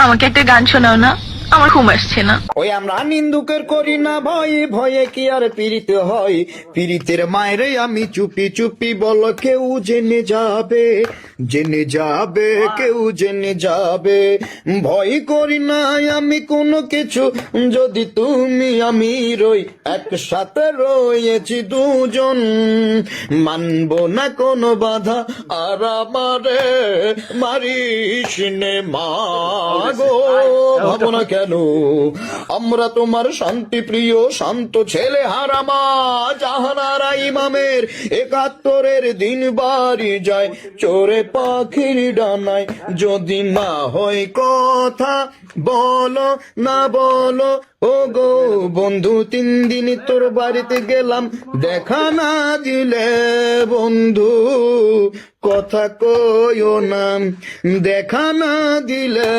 আমাকে একটা গান শোনাও না, আমার ঘুম আসছে না। ওই আমরা নিন্দুকের করি না ভয়ে ভয়ে কি আর পীড়িত হয়, পীড়িতের মায়েরে আমি চুপি চুপি বল কেউ জেনে যাবে, জেনে যাবে, কেউ জেনে যাবে। ভয় করি না আমি কোনো কিছু, যদি তুমি আমি রই একসাথে রয়েছি দুজন, মানবো না কোনো বাধা আর আমারে মারিস নে মাগো, ভাবো না কেন আমরা তোমার শান্তি প্রিয় শান্ত ছেলে হারামা জাহানারা ইমামের ৭১-এর দিন বাড়ি যায় চোরে পাখির ডানায়, যদি না হয় কথা বলো না বলো ও গো বন্ধু, ৩ দিন তোর বাড়িতে গেলাম দেখা না দিলে বন্ধু, কথা কইও না দেখা না দিলে